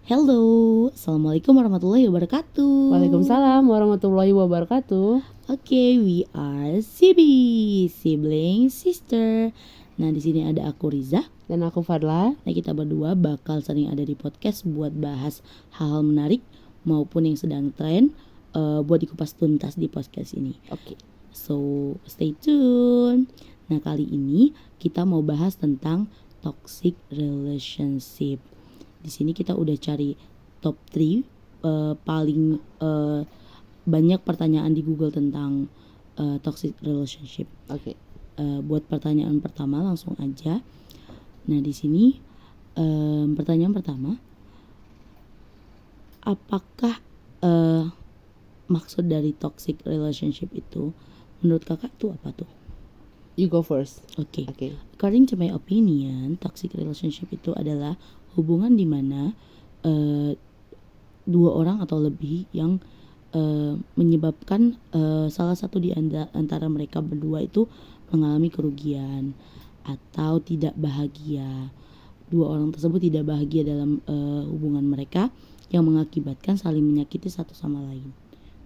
Hello, Assalamualaikum warahmatullahi wabarakatuh. Waalaikumsalam warahmatullahi wabarakatuh. Oke, we are CB, sibling sister. Nah, di sini ada aku Riza. Dan aku Fadla. Nah, kita berdua bakal sering ada di podcast buat bahas hal-hal menarik maupun yang sedang tren, buat dikupas tuntas di podcast ini. Oke. So, stay tune. Nah, kali ini kita mau bahas tentang toxic relationship. Di sini kita udah cari top 3 paling banyak pertanyaan di Google tentang toxic relationship. Oke. Buat pertanyaan pertama langsung aja. Nah, di sini pertanyaan pertama, apakah maksud dari toxic relationship itu menurut kakak tuh apa tuh? You go first. Oke. Oke. According to my opinion, toxic relationship itu adalah hubungan di mana dua orang atau lebih yang menyebabkan salah satu di antara mereka berdua itu mengalami kerugian atau tidak bahagia. Dua orang tersebut tidak bahagia dalam hubungan mereka yang mengakibatkan saling menyakiti satu sama lain.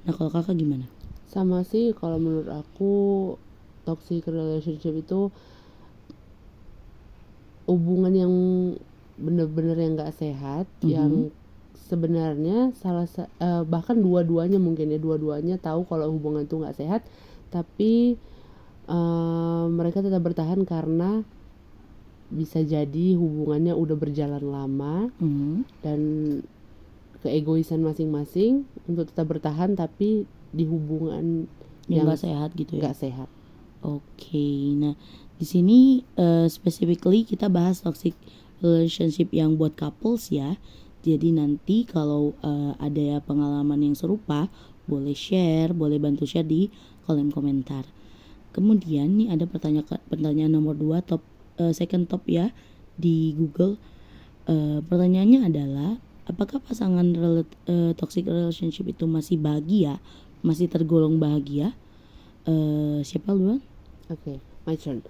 Nah, kalau kakak gimana? Sama sih, kalau menurut aku toxic relationship itu hubungan yang bener-bener yang gak sehat, yang sebenarnya bahkan dua-duanya mungkin ya, dua-duanya tahu kalau hubungan itu gak sehat, tapi mereka tetap bertahan karena bisa jadi hubungannya udah berjalan lama dan keegoisan masing-masing untuk tetap bertahan, tapi di hubungan yang gak sehat gitu ya? Gak sehat. Oke, nah di sini specifically kita bahas toxic relationship yang buat couples ya. Jadi nanti kalau ada pengalaman yang serupa, boleh share, boleh bantu share di kolom komentar. Kemudian nih ada pertanyaan nomor 2 second top ya di Google. Pertanyaannya adalah, apakah pasangan toxic relationship itu masih bahagia, masih tergolong bahagia? Siapa duluan? Oke, my turn.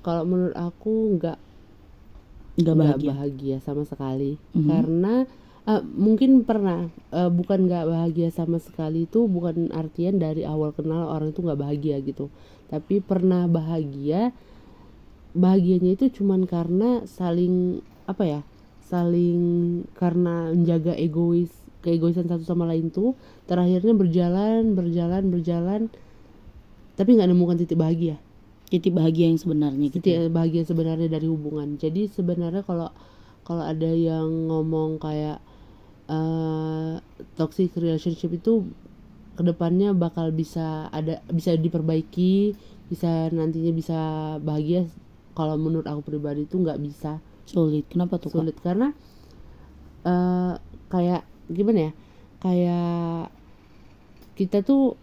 Kalau menurut aku nggak bahagia sama sekali. Karena mungkin pernah bukan nggak bahagia sama sekali itu bukan artian dari awal kenal orang itu nggak bahagia gitu, tapi pernah bahagianya itu cuman karena saling karena menjaga keegoisan satu sama lain tuh, terakhirnya berjalan tapi nggak nemukan titik bahagia yang sebenarnya gitu. Titik bahagia sebenarnya dari hubungan. Jadi sebenarnya kalau ada yang ngomong kayak toxic relationship itu kedepannya bakal bisa diperbaiki, nantinya bisa bahagia. Kalau menurut aku pribadi itu nggak bisa. Sulit. Kenapa tuh? Sulit karena kayak gimana ya, kayak kita tuh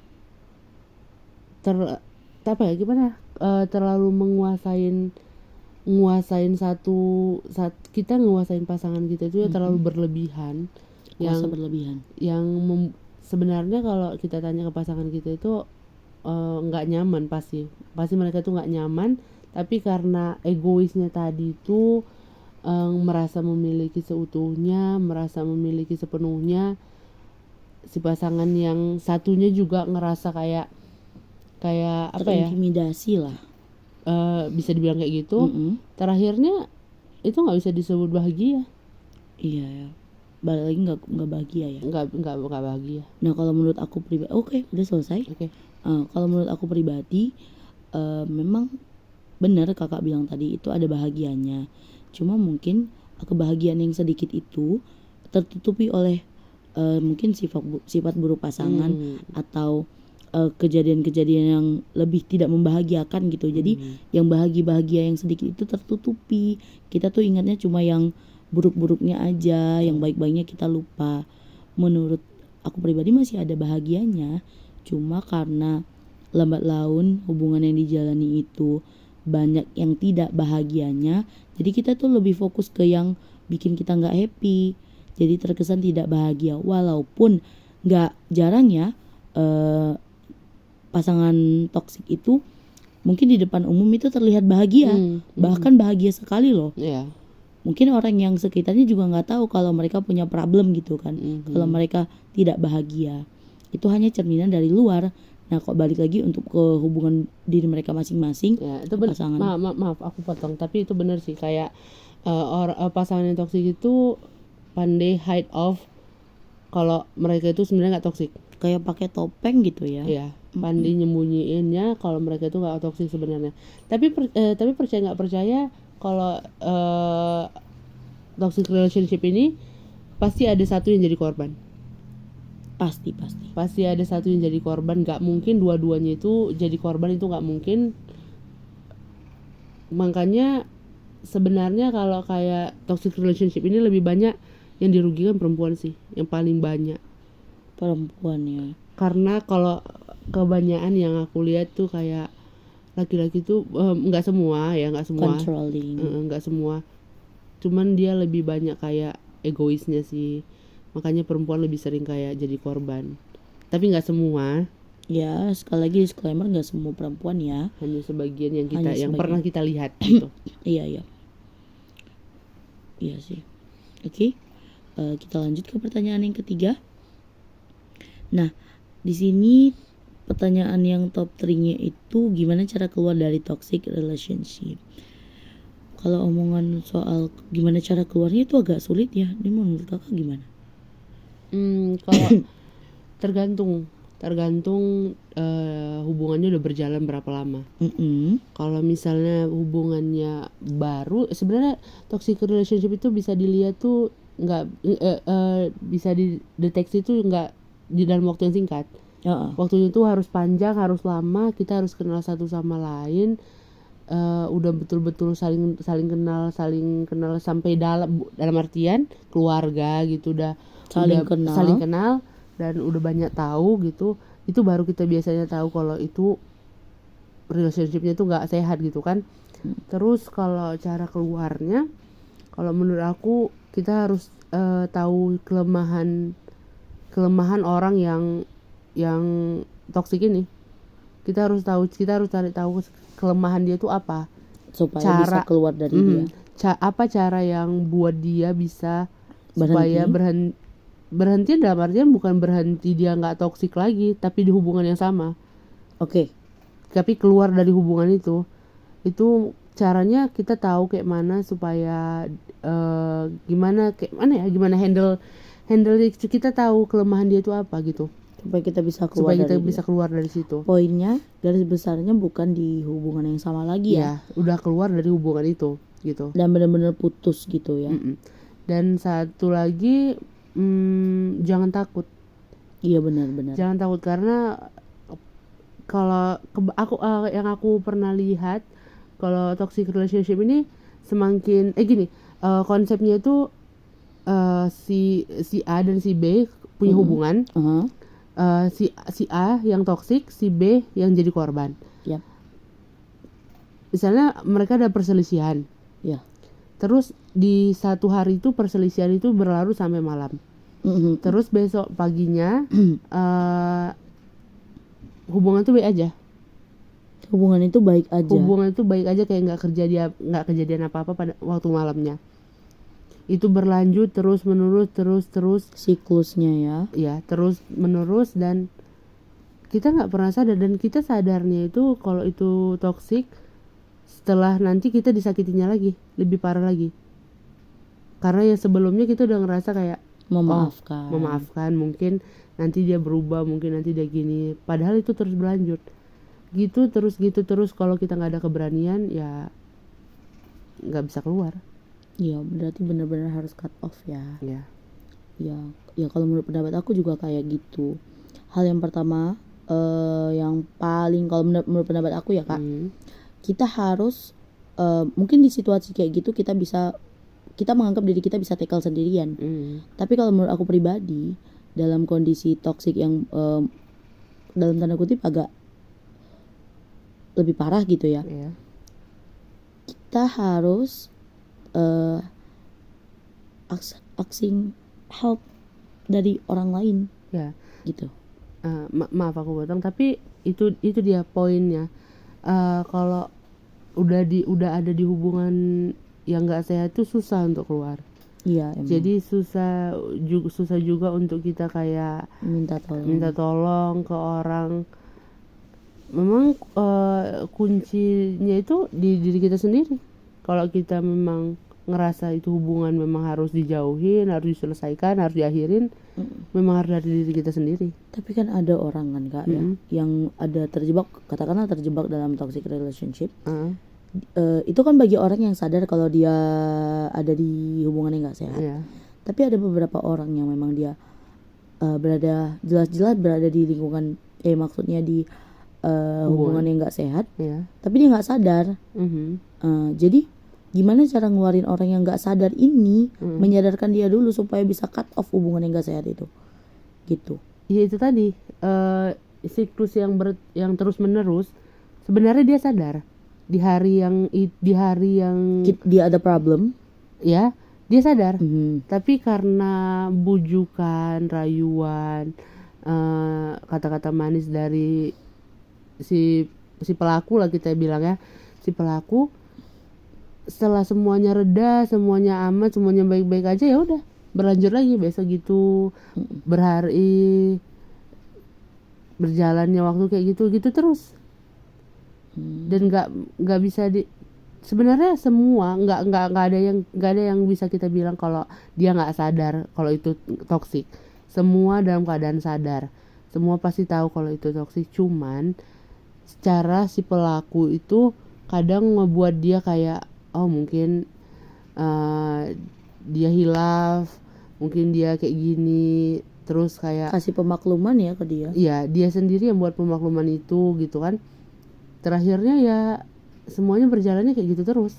terlalu menguasain kita nguasain pasangan kita itu ya terlalu berlebihan. Sebenarnya kalau kita tanya ke pasangan kita itu nggak nyaman, pasti mereka tuh nggak nyaman, tapi karena egoisnya tadi itu merasa memiliki seutuhnya, merasa memiliki sepenuhnya, si pasangan yang satunya juga ngerasa kayak terintimidasi lah, bisa dibilang kayak gitu. Terakhirnya itu nggak bisa disebut bahagia. Iya ya, balik lagi nggak bahagia ya, nggak bahagia. Nah, kalau menurut aku pribadi, oke, udah selesai. Kalau menurut aku pribadi, memang benar kakak bilang tadi, itu ada bahagianya, cuma mungkin kebahagiaan yang sedikit itu tertutupi oleh mungkin sifat buruk pasangan atau kejadian-kejadian yang lebih tidak membahagiakan gitu. Jadi yang bahagia yang sedikit itu tertutupi. Kita tuh ingatnya cuma yang buruk-buruknya aja, yang baik-baiknya kita lupa. Menurut aku pribadi masih ada bahagianya, cuma karena lambat laun hubungan yang dijalani itu banyak yang tidak bahagianya, jadi kita tuh lebih fokus ke yang bikin kita nggak happy, jadi terkesan tidak bahagia. Walaupun nggak jarang ya pasangan toksik itu mungkin di depan umum itu terlihat bahagia, bahkan bahagia sekali loh. mungkin orang yang sekitarnya juga nggak tahu kalau mereka punya problem gitu kan, kalau mereka tidak bahagia. Itu hanya cerminan dari luar. Nah kok balik lagi untuk ke hubungan diri mereka masing-masing, Ya, itu pasangan. maaf aku potong, tapi itu benar sih, kayak pasangan yang toksik itu pandai hide off kalau mereka itu sebenarnya nggak toksik. Kayak pakai topeng gitu ya. Iya, pandai nyembunyiinnya kalau mereka itu nggak toksik sebenarnya. Tapi percaya nggak percaya, kalau toxic relationship ini pasti ada satu yang jadi korban. Pasti ada satu yang jadi korban. Nggak mungkin dua-duanya itu jadi korban, itu nggak mungkin. Makanya sebenarnya kalau kayak toxic relationship ini lebih banyak yang dirugikan perempuan sih, yang paling banyak Perempuan ya. karena kalau kebanyakan yang aku lihat tuh kayak laki-laki tuh nggak semua, Controlling. nggak semua, cuman dia lebih banyak kayak egoisnya sih, makanya perempuan lebih sering kayak jadi korban, tapi nggak semua, Ya sekali lagi disclaimer, nggak semua perempuan ya. hanya sebagian yang Hanya yang sebagian. pernah kita lihat gitu. Iya sih. Oke, kita lanjut ke pertanyaan yang ketiga. Nah di sini pertanyaan yang top 3-nya itu gimana cara keluar dari toxic relationship. Kalau omongan soal gimana cara keluarnya itu agak sulit ya. Ini menurut kakak gimana? Kalau tergantung hubungannya udah berjalan berapa lama. Kalau misalnya hubungannya baru, sebenarnya toxic relationship itu bisa dilihat tuh nggak bisa dideteksi tuh nggak di dalam waktu yang singkat. Waktunya itu harus panjang, harus lama, kita harus kenal satu sama lain, udah betul-betul saling kenal sampai dalam artian keluarga gitu, Saling kenal dan udah banyak tahu gitu, itu baru kita biasanya tahu kalau itu relationshipnya itu nggak sehat gitu kan. Terus kalau cara keluarnya, kalau menurut aku kita harus tahu kelemahan orang yang toksik ini. Kita harus cari tahu kelemahan dia tuh apa, supaya bisa keluar dari dia. Apa cara yang buat dia bisa Berhenti. supaya berhenti dalam artian bukan berhenti dia nggak toksik lagi, tapi di hubungan yang sama. Oke. Tapi keluar dari hubungan itu caranya kita tahu kayak mana supaya gimana handle kita tahu kelemahan dia itu apa gitu, supaya kita bisa keluar dari situ. Poinnya, garis besarnya bukan di hubungan yang sama lagi ya. Udah keluar dari hubungan itu gitu. Dan benar-benar putus gitu ya. Dan satu lagi, jangan takut. Iya benar-benar. Jangan takut, karena kalau yang aku pernah lihat, kalau toxic relationship ini semakin konsepnya itu si A dan si B punya hubungan. Si A yang toksik, si B yang jadi korban. Yap. Misalnya mereka ada perselisihan. Ya. Terus di satu hari itu perselisihan itu berlalu sampai malam. Terus besok paginya hubungan itu baik aja. Hubungan itu baik aja kayak nggak kejadian apa-apa pada waktu malamnya. Itu berlanjut terus siklusnya ya. Ya, terus menerus, dan kita nggak pernah sadar, dan kita sadarnya itu kalau itu toksik setelah nanti kita disakitinya lagi, lebih parah lagi. Karena yang sebelumnya kita udah ngerasa kayak memaafkan, mungkin nanti dia berubah, mungkin nanti dia gini, padahal itu terus berlanjut. Gitu terus kalau kita nggak ada keberanian, ya nggak bisa keluar. Iya, berarti benar-benar harus cut off ya. Iya. Ya kalau menurut pendapat aku juga kayak gitu. Hal yang pertama, yang paling kalau menurut pendapat aku ya Kak, kita harus mungkin di situasi kayak gitu kita menganggap diri kita bisa tackle sendirian. Tapi kalau menurut aku pribadi, dalam kondisi toksik yang dalam tanda kutip agak lebih parah gitu ya, kita harus asking help dari orang lain ya gitu. Maaf aku potong, tapi itu dia poinnya. Kalau udah ada di hubungan yang nggak sehat tuh susah untuk keluar. Iya emang. Jadi susah juga untuk kita kayak minta tolong ke orang. Memang kuncinya itu di diri kita sendiri. Kalau kita memang ngerasa itu hubungan memang harus dijauhin, harus diselesaikan, harus diakhirin, memang harus dari diri kita sendiri. Tapi kan ada orang kan Kak ya, yang ada katakanlah terjebak dalam toxic relationship. Itu kan bagi orang yang sadar kalau dia ada di hubungan yang gak sehat. Tapi ada beberapa orang yang memang dia jelas-jelas berada di lingkungan, maksudnya di hubungan yang gak sehat, tapi dia gak sadar. Jadi gimana cara ngeluarin orang yang gak sadar ini, menyadarkan dia dulu supaya bisa cut off hubungan yang gak sehat itu, gitu. Ya itu tadi, siklus yang terus menerus. Sebenarnya dia sadar di hari yang dia ada problem, ya dia sadar. Tapi karena bujukan, rayuan, kata-kata manis dari si pelaku lah kita bilang ya, si pelaku, setelah semuanya reda, semuanya aman, semuanya baik-baik aja, ya udah berlanjut lagi biasa gitu, berhari berjalannya waktu kayak gitu terus. Dan nggak bisa sebenarnya semua nggak ada yang bisa kita bilang kalau dia nggak sadar kalau itu toksik. Semua dalam keadaan sadar, semua pasti tahu kalau itu toksik. Cuman secara si pelaku itu kadang ngebuat dia kayak mungkin dia hilaf, mungkin dia kayak gini, terus kayak kasih pemakluman ya ke dia. Iya, dia sendiri yang buat pemakluman itu gitu kan. Terakhirnya ya semuanya berjalannya kayak gitu terus.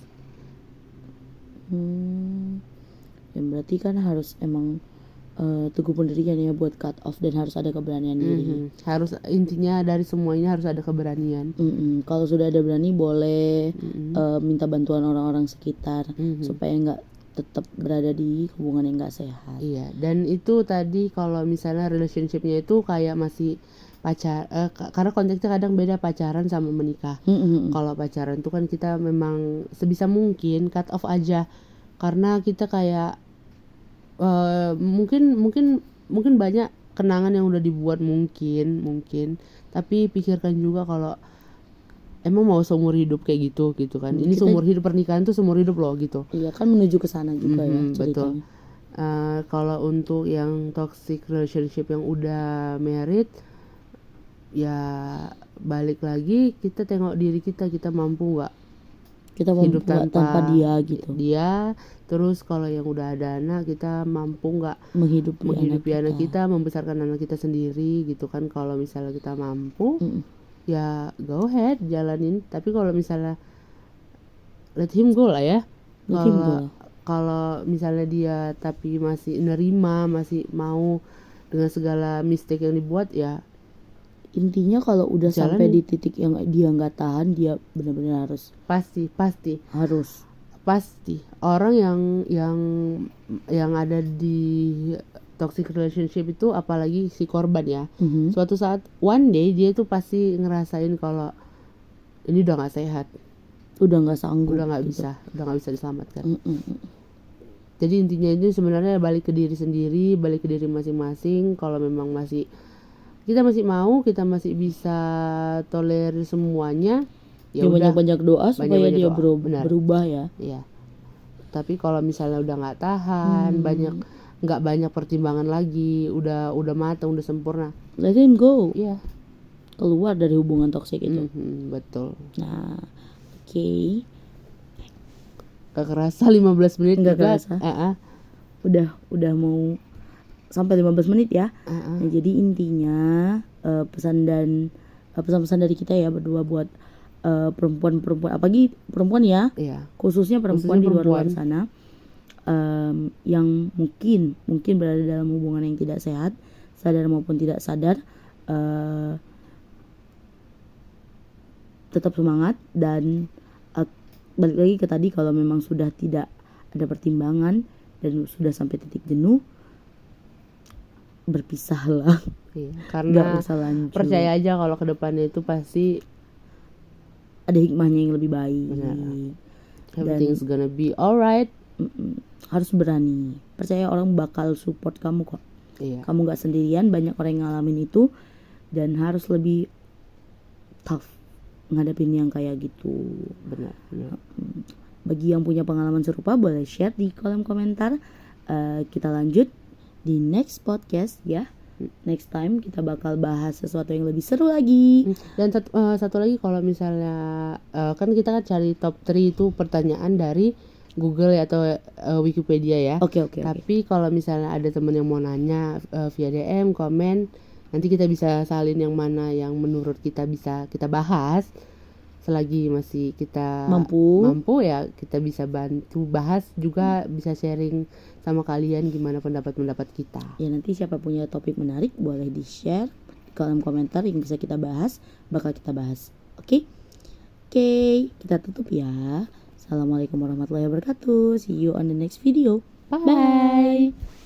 Ya berarti kan harus emang teguh pendirian ya buat cut off, dan harus ada keberanian diri. Harus, intinya dari semuanya harus ada keberanian. Kalau sudah ada berani boleh minta bantuan orang-orang sekitar supaya nggak tetap berada di hubungan yang nggak sehat. Iya, dan itu tadi kalau misalnya relationshipnya itu kayak masih karena konteksnya kadang beda pacaran sama menikah. Kalau pacaran tuh kan kita memang sebisa mungkin cut off aja, karena kita kayak mungkin banyak kenangan yang udah dibuat mungkin, tapi pikirkan juga kalau emang mau seumur hidup kayak gitu kan. Ini seumur hidup, pernikahan tuh seumur hidup loh gitu. Iya kan, menuju ke sana juga ya ceritanya. Betul. Kalau untuk yang toxic relationship yang udah married, ya balik lagi kita tengok diri kita mampu nggak kita hidup tanpa dia gitu. Terus kalau yang udah ada anak, kita mampu nggak menghidupi anak kita, membesarkan anak kita sendiri gitu kan. Kalau misalnya kita mampu, ya go ahead jalanin. Tapi kalau misalnya let him go lah ya. Kalau misalnya dia tapi masih nerima, masih mau dengan segala mistake yang dibuat, ya intinya kalau udah sampai di titik yang dia nggak tahan, dia benar-benar harus pasti orang yang ada di toxic relationship itu, apalagi si korban ya, suatu saat one day dia tuh pasti ngerasain kalau ini udah nggak sehat, udah nggak sanggup, udah nggak bisa diselamatkan. Jadi intinya itu sebenarnya balik ke diri sendiri, balik ke diri masing-masing. Kalau memang kita masih mau, kita masih bisa tolerir semuanya, ya banyak-banyak doa supaya dia berubah ya. Iya. Tapi kalau misalnya udah nggak tahan, nggak banyak pertimbangan lagi, udah matang, udah sempurna, let him go. Iya. Keluar dari hubungan toksik itu. Betul. Nah, oke. Gak kerasa 15 menit. Gak kerasa. Udah mau sampai 15 menit ya. Nah, jadi intinya pesan-pesan dari kita ya berdua buat perempuan, apalagi perempuan ya, khususnya perempuan di luar sana, yang mungkin berada dalam hubungan yang tidak sehat, sadar maupun tidak sadar, tetap semangat. Dan balik lagi ke tadi, kalau memang sudah tidak ada pertimbangan dan sudah sampai titik jenuh, berpisahlah. Karena percaya aja kalau kedepannya itu pasti ada hikmahnya yang lebih baik. Everything's gonna be alright. Harus berani, percaya orang bakal support kamu kok. Iya. Kamu gak sendirian, banyak orang yang ngalamin itu, dan harus lebih tough ngadepin yang kayak gitu. Benar. Bagi yang punya pengalaman serupa boleh share di kolom komentar. Kita lanjut di next podcast ya. Next time kita bakal bahas sesuatu yang lebih seru lagi. Dan satu lagi, kalau misalnya kan kita kan cari top 3 itu pertanyaan dari Google ya, atau Wikipedia ya. Oke. Tapi kalau misalnya ada temen yang mau nanya via DM, komen, nanti kita bisa salin yang mana yang menurut kita bisa kita bahas. Selagi masih kita mampu ya, kita bisa bantu bahas juga, bisa sharing sama kalian gimana pendapat kita. Ya, nanti siapa punya topik menarik boleh di-share di kolom komentar yang bisa kita bahas, bakal kita bahas. Oke, kita tutup ya. Assalamualaikum warahmatullahi wabarakatuh. See you on the next video. Bye.